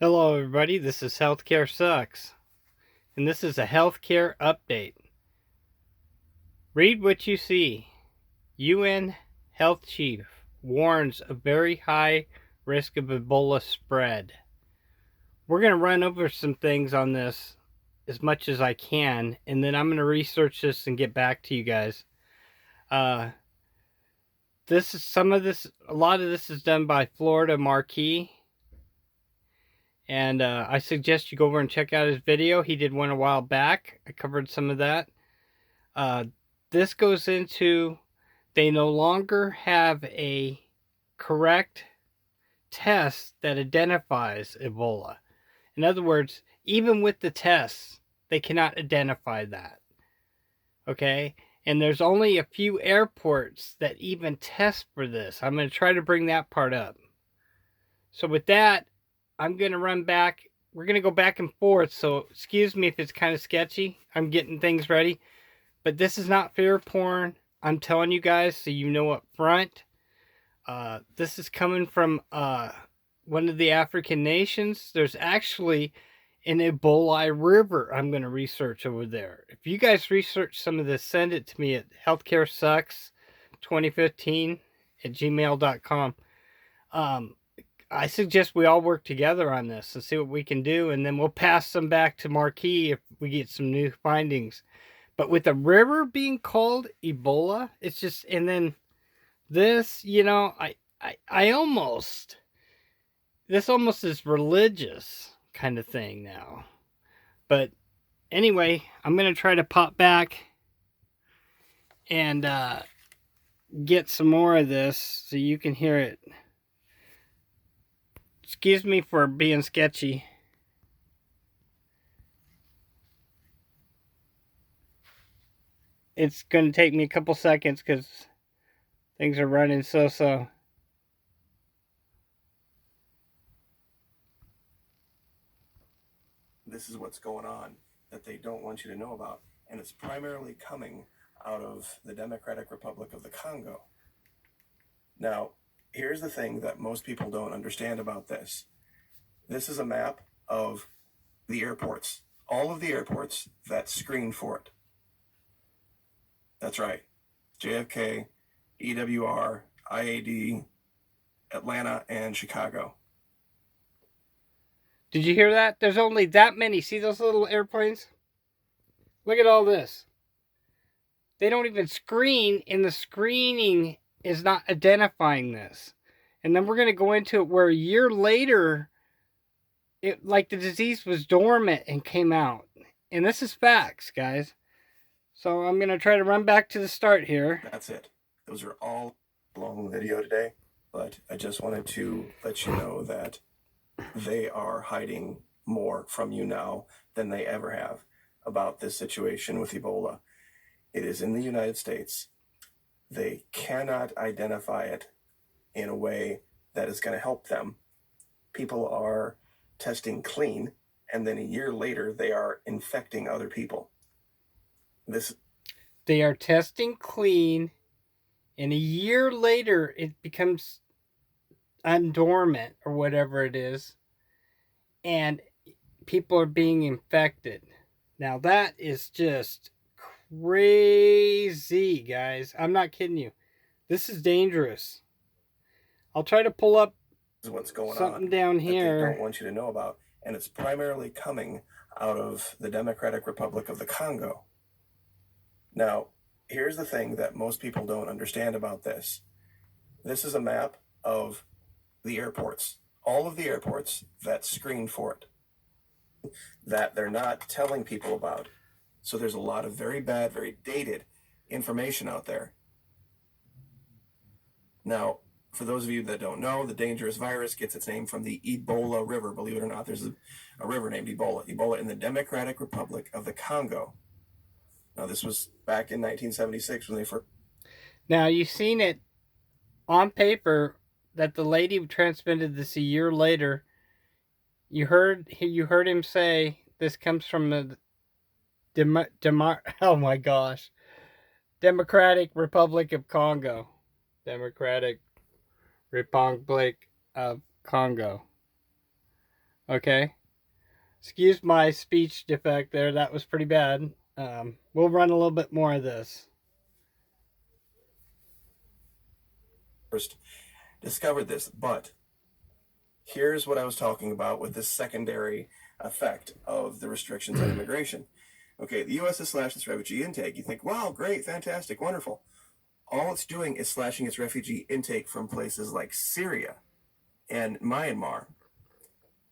Hello, everybody. This is Healthcare Sucks, and this is a healthcare update. Read what you see. UN Health Chief warns of very high risk of Ebola spread. We're going to run over some things on this as much as I can, and then I'm going to research this and get back to you guys. A lot of this is done by Florida Marquis. And I suggest you go over and check out his video. He did one a while back. I covered some of that. This goes into they no longer have a correct test that identifies Ebola. In other words, even with the tests, they cannot identify that. Okay? And there's only a few airports that even test for this. I'm going to try to bring that part up. So with that, I'm going to run back. We're going to go back and forth, so excuse me if it's kind of sketchy. I'm getting things ready. But this is not fear porn. I'm telling you guys so you know up front. This is coming from one of the African nations. There's actually an Ebola river I'm going to research over there. If you guys research some of this, send it to me at healthcaresucks2015 at gmail.com. I suggest we all work together on this and see what we can do, and then we'll pass them back to Marquis if we get some new findings. But with the river being called Ebola, it's just, and then this, I almost, this almost is religious kind of thing now. But anyway, I'm going to try to pop back and get some more of this so you can hear it. Excuse me for being sketchy. It's going to take me a couple seconds because things are running so. This is what's going on that they don't want you to know about. And it's primarily coming out of the Democratic Republic of the Congo. Now, here's the thing that most people don't understand about this. This is a map of the airports, all of the airports that screen for it. That's right. JFK, EWR, IAD, Atlanta, and Chicago. Did you hear that? There's only that many. See those little airplanes? Look at all this. They don't even screen, and the screening is not identifying this. And then we're going to go into it where a year later, the disease was dormant and came out. And this is facts, guys. So I'm going to try to run back to the start here. That's it. Those are all long video today, but I just wanted to let you know that they are hiding more from you now than they ever have about this situation with Ebola. It is in the United States. They cannot identify it in a way that is going to help them. People are testing clean, and then a year later, they are infecting other people. They are testing clean, and a year later, it becomes undormant or whatever it is, and people are being infected. Now, that is just crazy, guys. I'm not kidding you. This is dangerous. I'll try to pull up what's going something on down here. That they don't want you to know about, and it's primarily coming out of the Democratic Republic of the Congo. Now, here's the thing that most people don't understand about this. This is a map of the airports, all of the airports that screen for it, that they're not telling people about. So there's a lot of very bad, very dated information out there. Now, for those of you that don't know, the dangerous virus gets its name from the Ebola River. Believe it or not, there's a river named Ebola. Ebola in the Democratic Republic of the Congo. Now, this was back in 1976 when they first... Now, you've seen it on paper that the lady transmitted this a year later. You heard him say this comes from the oh my gosh, Democratic Republic of Congo. Democratic Republic of Congo. Okay? Excuse my speech defect there. That was pretty bad. We'll run a little bit more of this. First discovered this, but here's what I was talking about with this secondary effect of the restrictions on immigration. Okay, the U.S. has slashed its refugee intake. You think, wow, great, fantastic, wonderful. All it's doing is slashing its refugee intake from places like Syria and Myanmar.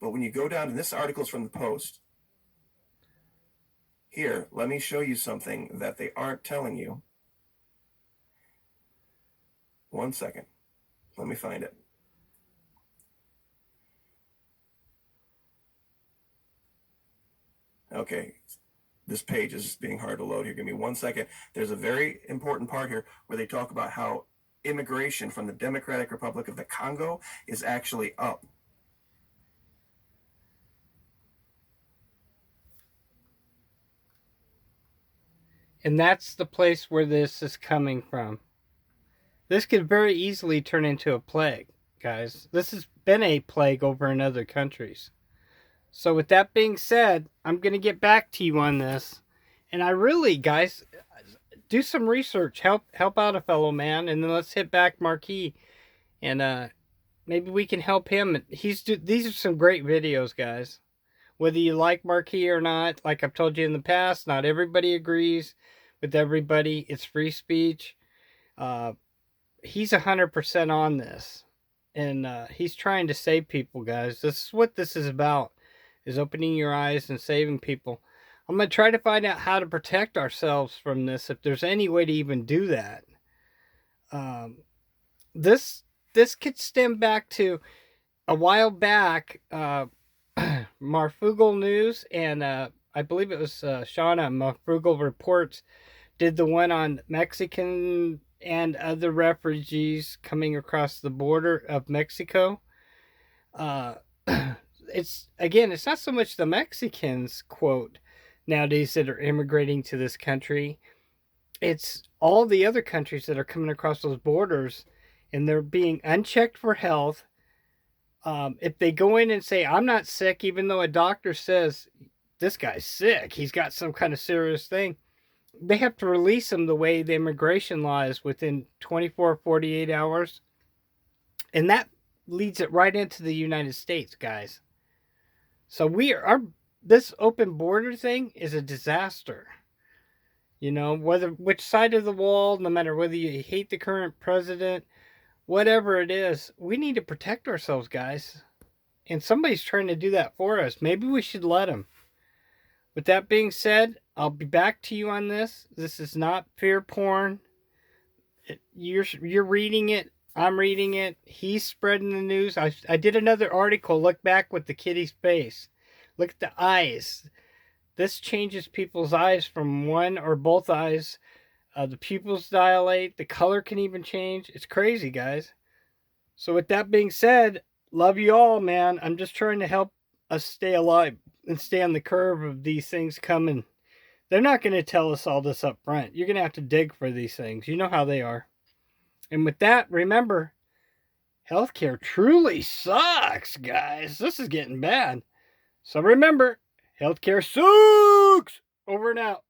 But when you go down, and this article is from the Post. Here, let me show you something that they aren't telling you. One second. Let me find it. Okay, this page is being hard to load here. Give me 1 second. There's a very important part here where they talk about how immigration from the Democratic Republic of the Congo is actually up. And that's the place where this is coming from. This could very easily turn into a plague, guys. This has been a plague over in other countries. So with that being said, I'm going to get back to you on this. And I really, guys, do some research. Help out a fellow man. And then let's hit back Marquis. And maybe we can help him. These are some great videos, guys. Whether you like Marquis or not, like I've told you in the past, not everybody agrees with everybody. It's free speech. He's 100% on this. And he's trying to save people, guys. This is what this is about, is opening your eyes and saving people. I'm going to try to find out how to protect ourselves from this, if there's any way to even do that. This could stem back to a while back, Marfugal News and I believe it was Shauna Marfugal Reports did the one on Mexican and other refugees coming across the border of Mexico. It's not so much the Mexicans, quote, nowadays that are immigrating to this country. It's all the other countries that are coming across those borders, and they're being unchecked for health. If they go in and say, I'm not sick, even though a doctor says this guy's sick, he's got some kind of serious thing, they have to release him the way the immigration law is, within 24, 48 hours. And that leads it right into the United States, guys. So this open border thing is a disaster. You know, which side of the wall, no matter whether you hate the current president, whatever it is, we need to protect ourselves, guys. And somebody's trying to do that for us. Maybe we should let them. With that being said, I'll be back to you on this. This is not fear porn. You're reading it. I'm reading it. He's spreading the news. I did another article. Look back with the kitty's face. Look at the eyes. This changes people's eyes from one or both eyes. The pupils dilate. The color can even change. It's crazy, guys. So with that being said, love you all, man. I'm just trying to help us stay alive and stay on the curve of these things coming. They're not going to tell us all this up front. You're going to have to dig for these things. You know how they are. And with that, remember, healthcare truly sucks, guys. This is getting bad. So remember, healthcare sucks. Over and out.